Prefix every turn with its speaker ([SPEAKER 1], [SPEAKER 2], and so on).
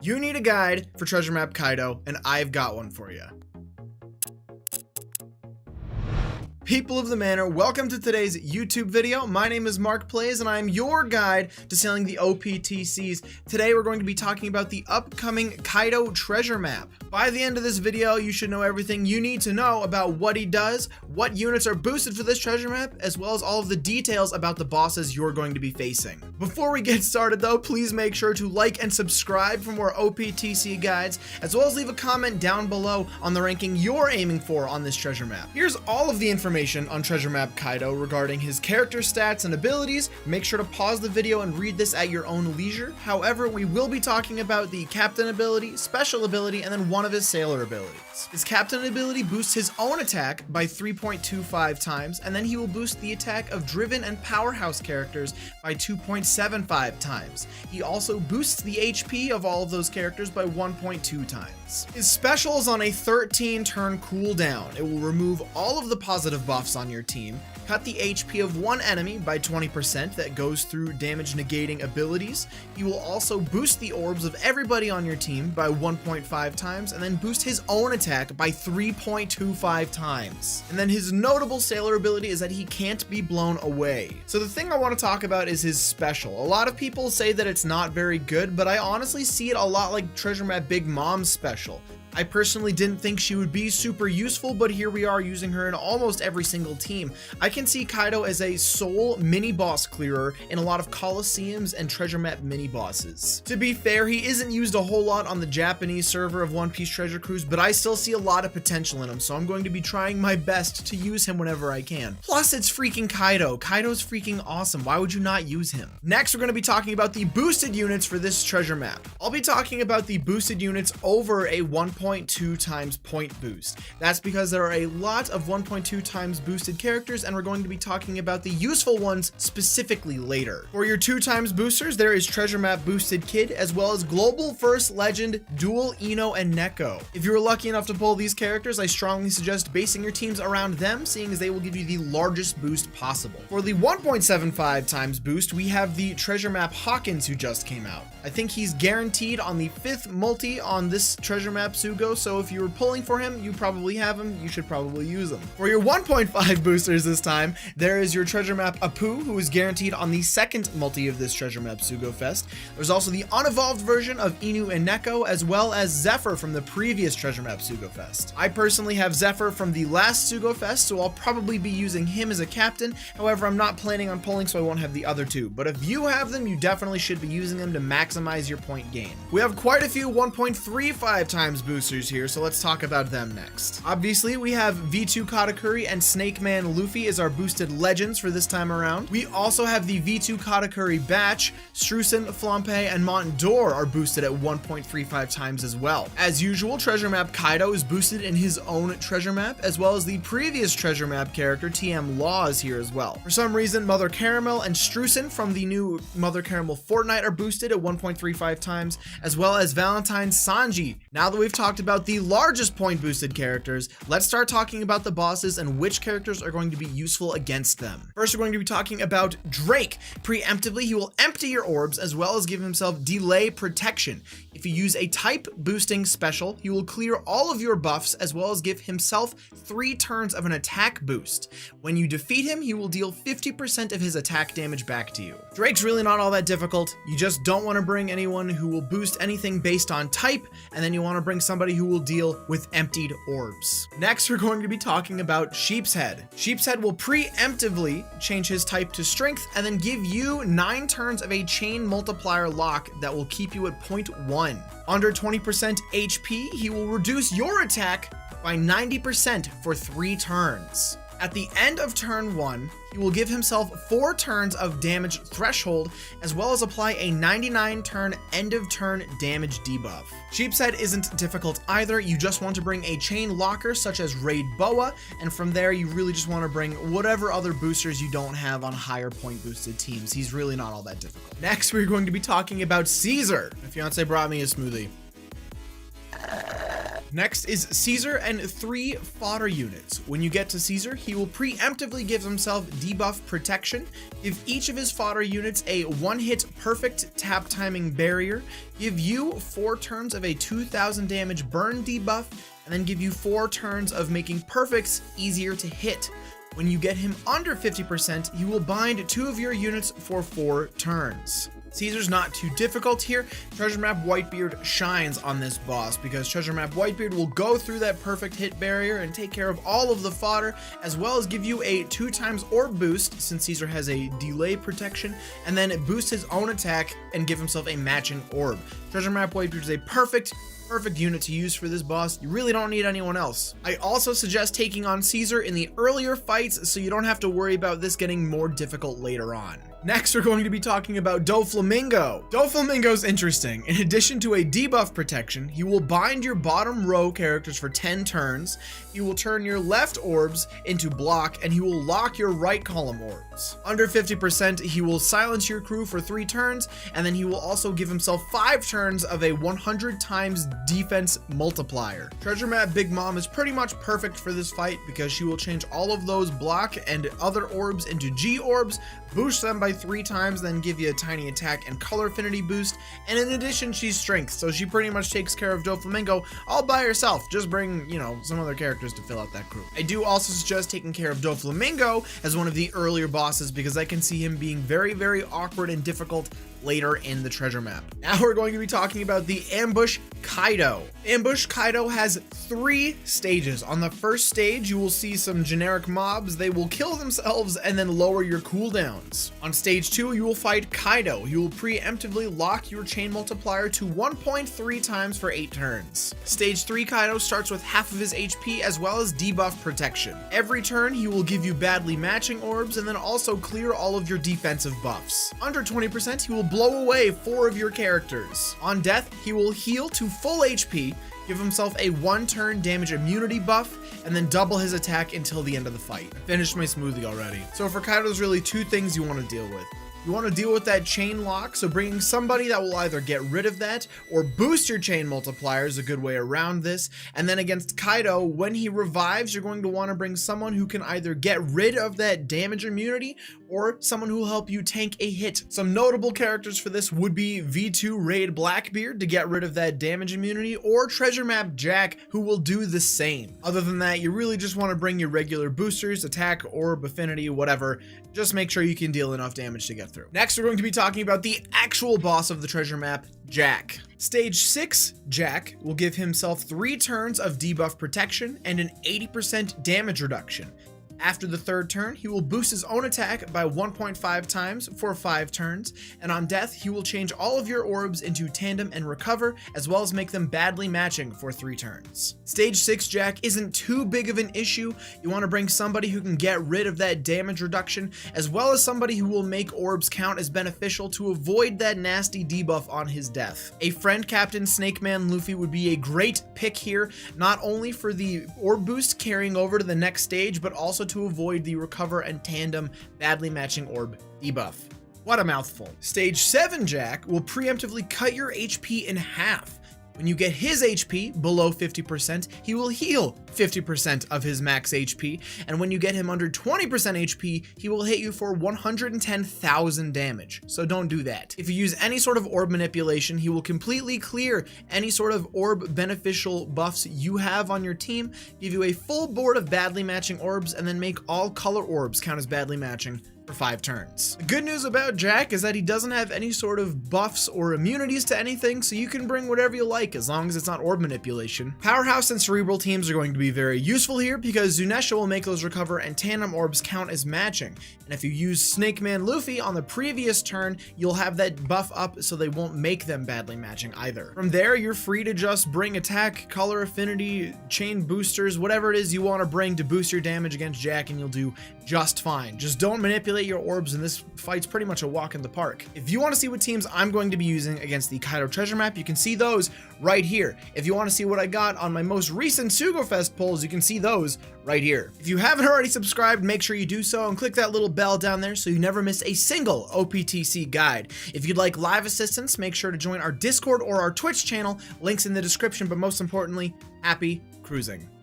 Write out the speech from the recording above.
[SPEAKER 1] You need a guide for Treasure Map Kaido, and I've got one for you. People of the Manor, welcome to today's YouTube video. My name is Mark Plays and I'm your guide to sailing the OPTCs. Today we're going to be talking about the upcoming Kaido treasure map. By the end of this video, you should know everything you need to know about what he does, what units are boosted for this treasure map, as well as all of the details about the bosses you're going to be facing. Before we get started though, please make sure to like and subscribe for more OPTC guides, as well as leave a comment down below on the ranking you're aiming for on this treasure map. Here's all of the information on Treasure Map Kaido regarding his character stats and abilities. Make sure to pause the video and read this at your own leisure. However, we will be talking about the captain ability, special ability, and then one of his sailor abilities. His captain ability boosts his own attack by 3.25 times, and then he will boost the attack of driven and powerhouse characters by 2.75 times. He also boosts the HP of all of those characters by 1.2 times. His special is on a 13 turn cooldown. It will remove all of the positive buffs on your team, cut the HP of one enemy by 20% that goes through damage negating abilities. He will also boost the orbs of everybody on your team by 1.5 times, and then boost his own attack by 3.25 times. And then his notable sailor ability is that he can't be blown away. So the thing I want to talk about is his special. A lot of people say that it's not very good, but I honestly see it a lot like Treasure Map Big Mom's special. I personally didn't think she would be super useful, but here we are using her in almost every single team. I can see Kaido as a sole mini boss clearer in a lot of Colosseums and treasure map mini bosses. To be fair, he isn't used a whole lot on the Japanese server of One Piece Treasure Cruise, but I still see a lot of potential in him, so I'm going to be trying my best to use him whenever I can. Plus, it's freaking Kaido. Kaido's freaking awesome. Why would you not use him? Next, we're going to be talking about the boosted units for this treasure map. I'll be talking about the boosted units over a 1.2 times point boost. That's because there are a lot of 1.2 times boosted characters, and we're going to be talking about the useful ones specifically later. For your 2 times boosters, there is Treasure Map Boosted Kid, as well as Global First Legend, Dual Ino, and Neko. If you were lucky enough to pull these characters, I strongly suggest basing your teams around them, seeing as they will give you the largest boost possible. For the 1.75 times boost, we have the Treasure Map Hawkins, who just came out. I think he's guaranteed on the 5th multi on this Treasure Map Sugo, so if you were pulling for him, you probably have him. You should probably use him. For your 1.5 boosters this time, there is your Treasure Map Apu, who is guaranteed on the 2nd multi of this Treasure Map Sugo Fest. There's also the unevolved version of Inu and Neko, as well as Zephyr from the previous Treasure Map Sugo Fest. I personally have Zephyr from the last Sugo Fest, so I'll probably be using him as a captain. However, I'm not planning on pulling, so I won't have the other 2. But if you have them, you definitely should be using them to maximize your point gain. We have quite a few 1.35 times boosters here, so let's talk about them next. Obviously, we have V2 Katakuri and Snake Man Luffy as our boosted legends for this time around. We also have the V2 Katakuri Batch, Strusen, Flampe, and Mont d'Or are boosted at 1.35 times as well. As usual, Treasure Map Kaido is boosted in his own treasure map, as well as the previous treasure map character TM Law is here as well. For some reason, Mother Caramel and Strusen from the new Mother Caramel Fortnite are boosted at 1.35 times, as well as Valentine Sanji. Now that we've talked about the largest point boosted characters, let's start talking about the bosses and which characters are going to be useful against them. First, we're going to be talking about Drake. Preemptively, he will empty your orbs as well as give himself delay protection. If you use a type boosting special, he will clear all of your buffs as well as give himself 3 turns of an attack boost. When you defeat him, he will deal 50% of his attack damage back to you. Drake's really not all that difficult. You just don't want to bring anyone who will boost anything based on type, and then you want to bring somebody who will deal with emptied orbs. Next, we're going to be talking about Sheep's Head. Sheep's Head will preemptively change his type to strength and then give you 9 turns of a chain multiplier lock that will keep you at 0.1. Under 20% HP, he will reduce your attack by 90% for 3 turns. At the end of turn 1, he will give himself 4 turns of damage threshold, as well as apply a 99 turn end of turn damage debuff. Sheep's Head isn't difficult either. You just want to bring a chain locker such as Raid Boa, and from there you really just want to bring whatever other boosters you don't have on higher point boosted teams. He's really not all that difficult. Next, we're going to be talking about Caesar. My fiance brought me a smoothie. Next is Caesar and 3 fodder units. When you get to Caesar, he will preemptively give himself debuff protection, give each of his fodder units a 1-hit perfect tap timing barrier, give you 4 turns of a 2000 damage burn debuff, and then give you 4 turns of making perfects easier to hit. When you get him under 50%, he will bind 2 of your units for 4 turns. Caesar's not too difficult here. Treasure Map Whitebeard shines on this boss because Treasure Map Whitebeard will go through that perfect hit barrier and take care of all of the fodder, as well as give you a 2x orb boost since Caesar has a delay protection, and then boost his own attack and give himself a matching orb. Treasure Map Whitebeard is a perfect unit to use for this boss. You really don't need anyone else. I also suggest taking on Caesar in the earlier fights so you don't have to worry about this getting more difficult later on. Next, we're going to be talking about Doflamingo. Doflamingo's interesting. In addition to a debuff protection, he will bind your bottom row characters for 10 turns, he will turn your left orbs into block, and he will lock your right column orbs. Under 50%, he will silence your crew for 3 turns, and then he will also give himself 5 turns of a 100 times defense multiplier. Treasure Map Big Mom is pretty much perfect for this fight because she will change all of those block and other orbs into G orbs, boost them by 3 times, then give you a tiny attack and color affinity boost, and in addition she's strength, so she pretty much takes care of Doflamingo all by herself. Just bring, you know, some other characters to fill out that crew. I do also suggest taking care of Doflamingo as one of the earlier bosses because I can see him being very awkward and difficult later in the treasure map. Now we're going to be talking about the Ambush Kaido. Ambush Kaido has 3 stages. On the first stage, you will see some generic mobs. They will kill themselves and then lower your cooldowns. On stage 2, you will fight Kaido. You will preemptively lock your chain multiplier to 1.3 times for 8 turns. Stage 3 Kaido starts with half of his HP as well as debuff protection. Every turn, he will give you badly matching orbs and then also clear all of your defensive buffs. Under 20%, he will blow away 4 of your characters. On death, he will heal to full HP, give himself a 1-turn damage immunity buff, and then double his attack until the end of the fight. I finished my smoothie already. So for Kaido, there's really 2 things you want to deal with. You want to deal with that chain lock, so bringing somebody that will either get rid of that or boost your chain multiplier is a good way around this. And then against Kaido, when he revives, you're going to want to bring someone who can either get rid of that damage immunity or someone who will help you tank a hit. Some notable characters for this would be V2 Raid Blackbeard to get rid of that damage immunity, or Treasure Map Jack, who will do the same. Other than that, you really just want to bring your regular boosters, attack, orb, affinity, whatever. Just make sure you can deal enough damage to get through. Next, we're going to be talking about the actual boss of the treasure map, Jack. Stage 6, Jack will give himself 3 turns of debuff protection and an 80% damage reduction. After the 3rd turn, he will boost his own attack by 1.5 times for 5 turns, and on death, he will change all of your orbs into tandem and recover, as well as make them badly matching for 3 turns. Stage 6 Jack isn't too big of an issue. You want to bring somebody who can get rid of that damage reduction, as well as somebody who will make orbs count as beneficial to avoid that nasty debuff on his death. A friend captain Snake Man Luffy would be a great pick here, not only for the orb boost carrying over to the next stage, but also to avoid the recover and tandem badly matching orb debuff. What a mouthful. Stage 7 Jack will preemptively cut your HP in half. When you get his HP below 50%, he will heal 50% of his max HP, and when you get him under 20% HP, he will hit you for 110,000 damage, so don't do that. If you use any sort of orb manipulation, he will completely clear any sort of orb beneficial buffs you have on your team, give you a full board of badly matching orbs, and then make all color orbs count as badly matching for 5 turns. The good news about Jack is that he doesn't have any sort of buffs or immunities to anything, so you can bring whatever you like as long as it's not orb manipulation. Powerhouse and Cerebral teams are going to be very useful here because Zunesha will make those recover and tandem orbs count as matching. And if you use Snake Man Luffy on the previous turn, you'll have that buff up so they won't make them badly matching either. From there, you're free to just bring attack, color affinity, chain boosters, whatever it is you want to bring to boost your damage against Jack, and you'll do just fine. Just don't manipulate accumulate your orbs, and this fight's pretty much a walk in the park. If you want to see what teams I'm going to be using against the Kaido treasure map, you can see those right here. If you want to see what I got on my most recent SugoFest polls, you can see those right here. If you haven't already subscribed, make sure you do so and click that little bell down there so you never miss a single OPTC guide. If you'd like live assistance, make sure to join our Discord or our Twitch channel, links in the description, but most importantly, happy cruising.